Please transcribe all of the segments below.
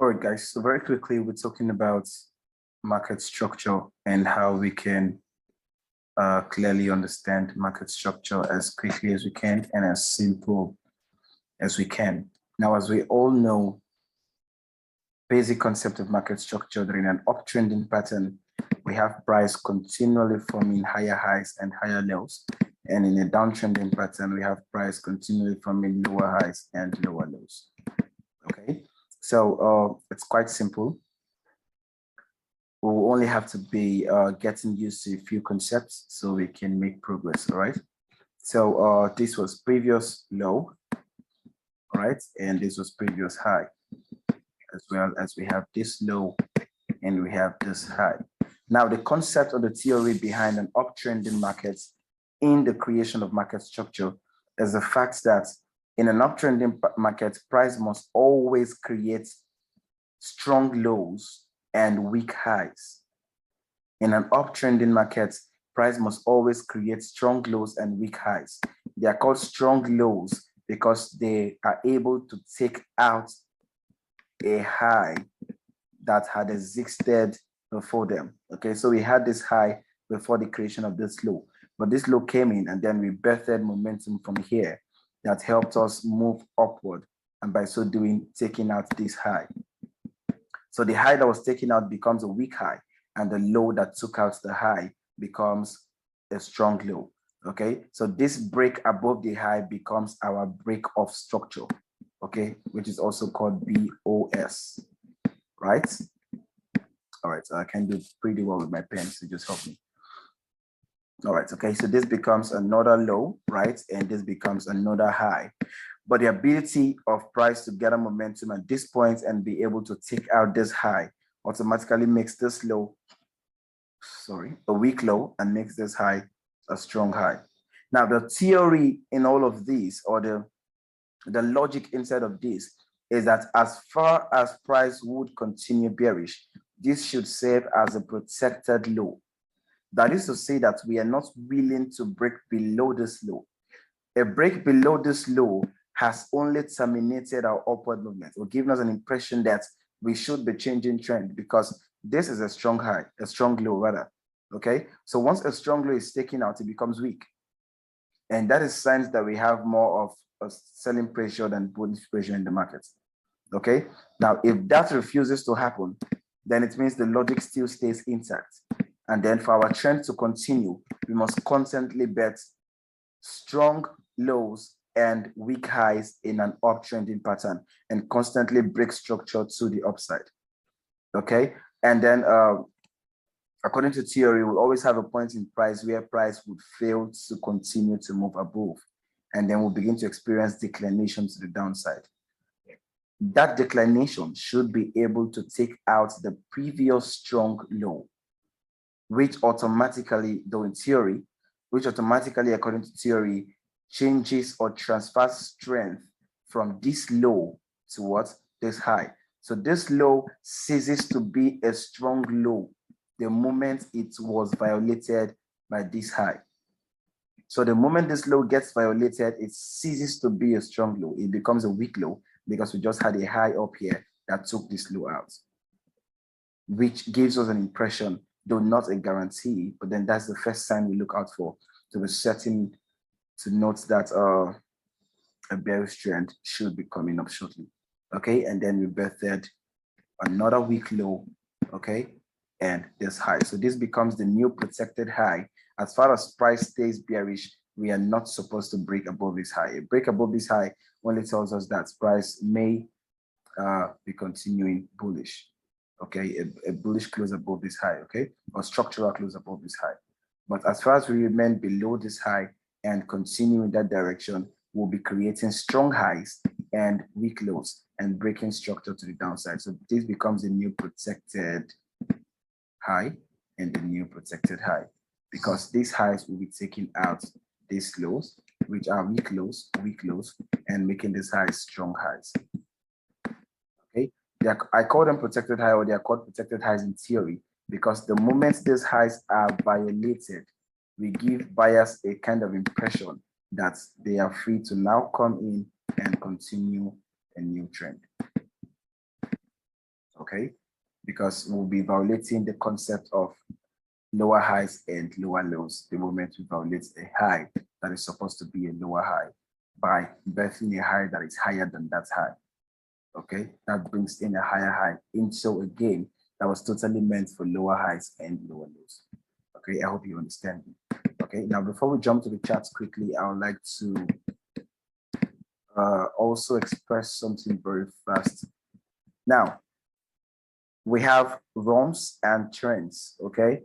All right, guys, so very quickly, we're talking about market structure and how we can clearly understand market structure as quickly as we can and as simple as we can. Now, as we all know, basic concept of market structure, that in an uptrending pattern, we have price continually forming higher highs and higher lows. And in a downtrending pattern, we have price continually forming lower highs and lower lows. Okay, so it's quite simple. We'll only have to be getting used to a few concepts so we can make progress. All right, so this was previous low, all right, and this was previous high, as well as we have this low and we have this high. Now, the concept or the theory behind an uptrending market in the creation of market structure is the fact that in an uptrending market, price must always create strong lows and weak highs. In an uptrending market, price must always create strong lows and weak highs. They are called strong lows because they are able to take out a high that had existed before them. Okay, so we had this high before the creation of this low, but this low came in and then we birthed momentum from here that helped us move upward, and by so doing, taking out this high. So the high that was taken out becomes a weak high, and the low that took out the high becomes a strong low. Okay, so this break above the high becomes our break of structure, okay, which is also called BOS, right? All right, so I can do pretty well with my pen, so just help me. All right, okay, so this becomes another low, right? And this becomes another high. But the ability of price to gather momentum at this point and be able to take out this high automatically makes this low, a weak low, and makes this high a strong high. Now, the theory in all of these, or the logic inside of this, is that as far as price would continue bearish, this should serve as a protected low. That is to say that we are not willing to break below this low. A break below this low has only terminated our upward movement, or given us an impression that we should be changing trend, because this is a strong high, a strong low rather. Okay, so once a strong low is taken out, it becomes weak. And that is signs that we have more of a selling pressure than bullish pressure in the market. Okay, now if that refuses to happen, then it means the logic still stays intact. And then for our trend to continue, we must constantly bet strong lows and weak highs in an uptrending pattern and constantly break structure to the upside. Okay, and then according to theory, we'll always have a point in price where price would fail to continue to move above, and then we'll begin to experience declination to the downside. That declination should be able to take out the previous strong low, which automatically, though in theory, which automatically, according to theory, changes or transfers strength from this low to what? This high. So this low ceases to be a strong low the moment it was violated by this high. So the moment this low gets violated, it ceases to be a strong low. It becomes a weak low because we just had a high up here that took this low out, which gives us an impression, though not a guarantee, but then that's the first sign we look out for to be certain to note that a bearish trend should be coming up shortly. Okay, and then we birthed another weak low, okay, and this high. So this becomes the new protected high. As far as price stays bearish, we are not supposed to break above this high. A break above this high only tells us that price may be continuing bullish. Okay, a bullish close above this high, okay, or structural close above this high. But as far as we remain below this high and continue in that direction, we'll be creating strong highs and weak lows and breaking structure to the downside. So this becomes a new protected high and the new protected high, because these highs will be taking out these lows, which are weak lows, and making these highs strong highs. Okay, I call them protected high, or they are called protected highs in theory, because the moment these highs are violated, we give buyers a kind of impression that they are free to now come in and continue a new trend. okay? Because we'll be violating the concept of lower highs and lower lows the moment we violate a high that is supposed to be a lower high by birthing a high that is higher than that high. Okay, that brings in a higher high into a game that was totally meant for lower highs and lower lows. Okay, I hope you understand me. Okay, now before we jump to the charts quickly, I would like to also express something very fast. Now, we have runs and trends, okay?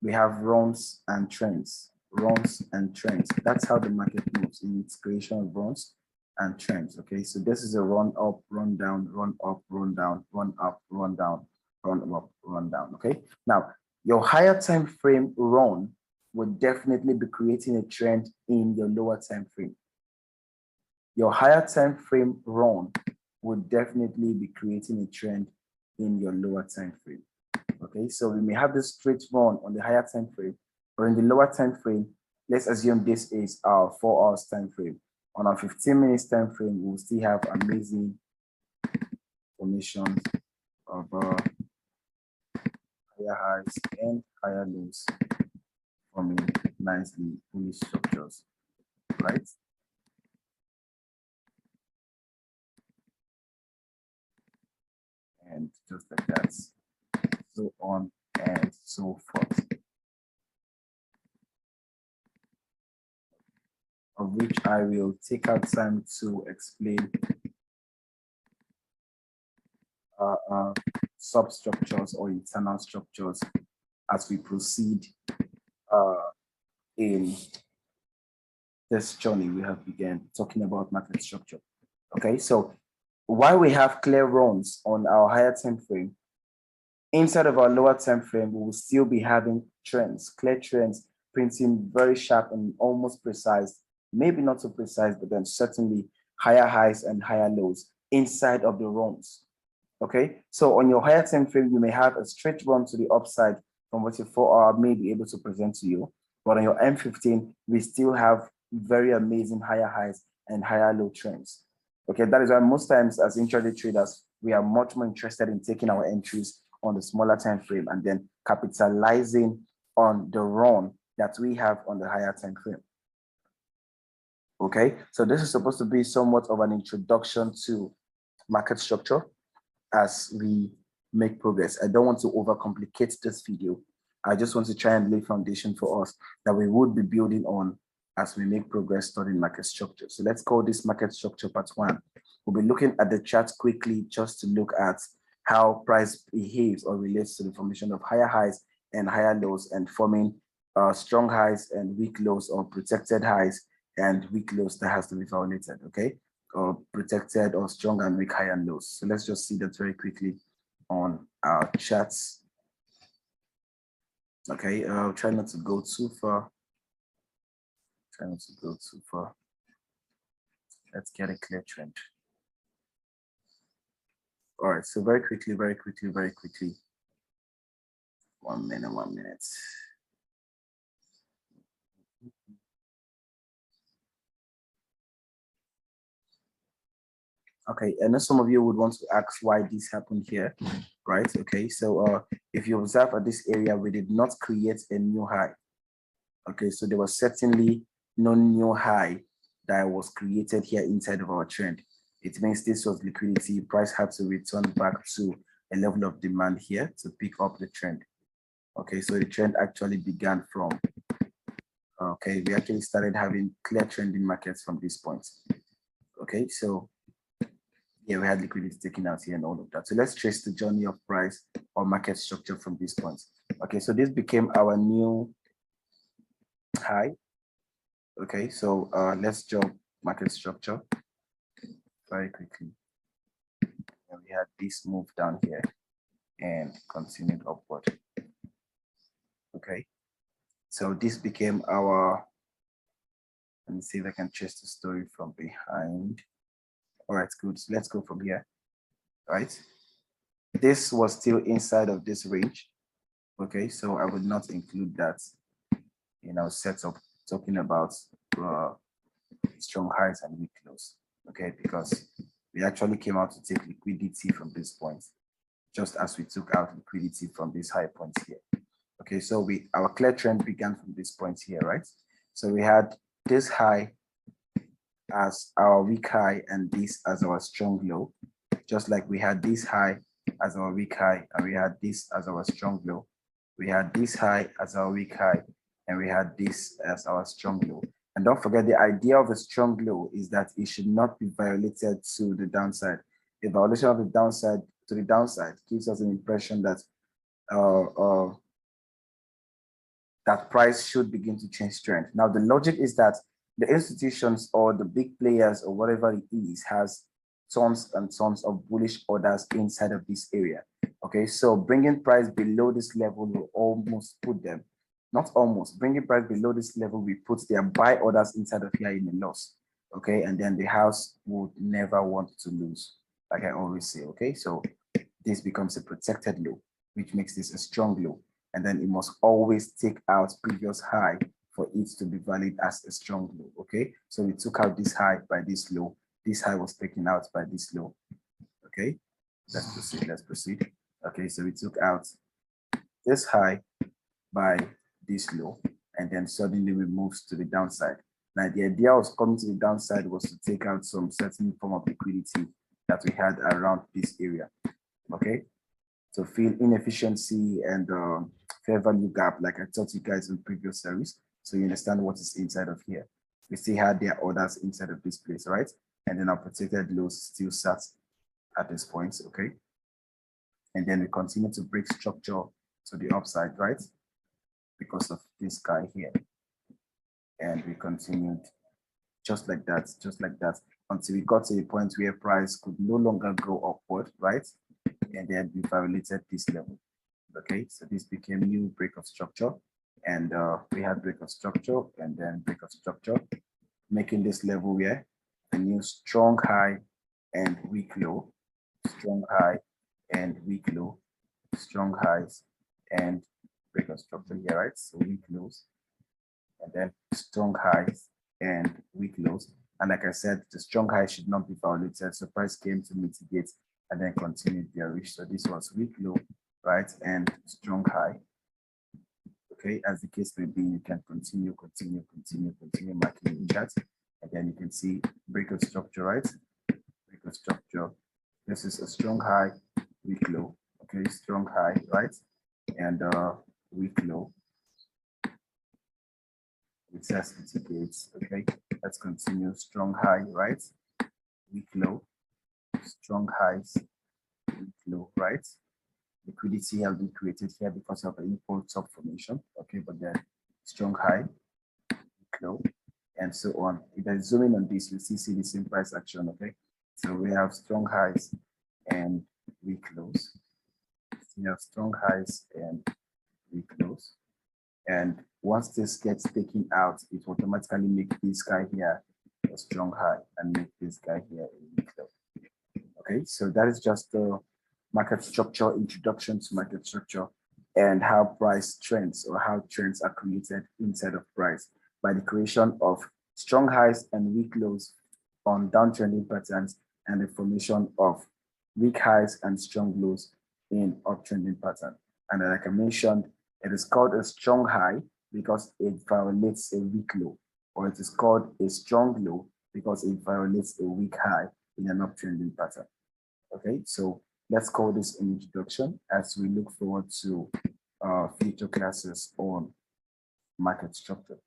We have runs and trends, runs and trends. That's how the market moves in its creation of runs and trends, okay? So this is a run up, run down, run up, run down, run up, run down, run up, run down, okay? Now, your higher time frame run would definitely be creating a trend in your lower time frame. Your higher time frame run would definitely be creating a trend in your lower time frame. Okay, so we may have this straight run on the higher time frame, but in the lower time frame, let's assume this is our 4 hours time frame. On our 15 minutes time frame, we'll still have amazing formations of higher highs and higher lows forming nicely bullish structures, right? And just like that, so on and so forth. Of which I will take out time to explain substructures or internal structures as we proceed in this journey we have begun talking about market structure. Okay, so while we have clear runs on our higher time frame, inside of our lower time frame, we will still be having trends, clear trends, printing very sharp and almost precise, maybe not so precise, but then certainly higher highs and higher lows inside of the runs. Okay, so on your higher time frame, you may have a straight run to the upside from what your 4 hour may be able to present to you. But on your M15, we still have very amazing higher highs and higher low trends. Okay, that is why most times as intraday traders, we are much more interested in taking our entries on the smaller time frame and then capitalizing on the run that we have on the higher time frame. Okay, so this is supposed to be somewhat of an introduction to market structure as we make progress. I don't want to overcomplicate this video. I just want to try and lay foundation for us that we would be building on as we make progress studying market structure. So let's call this market structure part 1. We'll be looking at the chart quickly just to look at how price behaves or relates to the formation of higher highs and higher lows and forming strong highs and weak lows or protected highs and weak lows that has to be violated, okay? Or protected or strong and weak high and lows. So let's just see that very quickly on our charts. Okay, I'll try not to go too far. Try not to go too far. Let's get a clear trend. All right, so very quickly. 1 minute. Okay, I know some of you would want to ask why this happened here, right? Okay, so if you observe at this area, we did not create a new high. Okay, so there was certainly no new high that was created here inside of our trend. It means this was liquidity. Price had to return back to a level of demand here to pick up the trend. Okay, so the trend actually began from, okay, we actually started having clear trending markets from this point. Okay, so yeah, we had liquidity taken out here and all of that. So let's trace the journey of price or market structure from this point. Okay, so this became our new high. Okay, so let's jump market structure very quickly. And we had this move down here and continued upward. Okay, so this became our, let me see if I can trace the story from behind. All right, good. So let's go from here. Right, this was still inside of this range. Okay, so I would not include that in our setup talking about strong highs and weak lows. Okay, because we actually came out to take liquidity from this point. just as we took out liquidity from this high point here. Okay, so our clear trend began from this point here, right? So we had this high as our weak high and this as our strong low, just like we had this high as our weak high and we had this as our strong low. We had this high as our weak high and we had this as our strong low. And don't forget, the idea of a strong low is that it should not be violated to the downside. The violation of the downside to the downside gives us an impression that that price should begin to change trend. Now, the logic is that the institutions or the big players or whatever it is has tons and tons of bullish orders inside of this area. Okay, so bringing price below this level will almost put them, not almost, bringing price below this level, we put their buy orders inside of here in a loss. Okay, and then the house would never want to lose, like I always say. Okay, so this becomes a protected low, which makes this a strong low. And then it must always take out previous high for it to be valid as a strong low. Okay, so we took out this high by this low. This high was taken out by this low. Okay, let's proceed. Let's proceed. Okay, so we took out this high by this low, and then suddenly we moved to the downside. Now, the idea of coming to the downside was to take out some certain form of liquidity that we had around this area. Okay, to fill inefficiency and fair value gap, like I taught you guys in previous series. So you understand what is inside of here. We still had their orders inside of this place, right? And then our protected lows still sat at this point, okay? And then we continue to break structure to the upside, right? Because of this guy here. And we continued just like that, until we got to a point where price could no longer go upward, right? And then we violated this level. Okay, so this became new break of structure, and we had break of structure and then break of structure, making this level where a new strong high and weak low, strong high and weak low, strong highs and break of structure here, right? So weak lows and then strong highs and weak lows. And like I said, the strong high should not be violated. So price came to mitigate and then continued bearish. So this was weak low, right? And strong high. Okay, as the case may be, you can continue marking in that. And then you can see break of structure, right? Break of structure. This is a strong high, weak low. Okay, strong high, right? And weak low. It says mitigates. Okay, let's continue. Strong high, right? Weak low. Strong highs, weak low, right? Liquidity has been created here because of the impulse top formation. Okay, but then strong high, weak low, and so on. If I zoom in on this, you see the same price action. Okay, so we have strong highs and weak lows. We have strong highs and weak lows. And once this gets taken out, it will automatically make this guy here a strong high and make this guy here a weak low. Okay, so that is just the market structure, introduction to market structure, and how price trends or how trends are created inside of price by the creation of strong highs and weak lows on downtrending patterns and the formation of weak highs and strong lows in uptrending pattern. And like I mentioned, it is called a strong high because it violates a weak low, or it is called a strong low because it violates a weak high in an uptrending pattern. Okay, so let's call this an introduction as we look forward to future classes on market structure.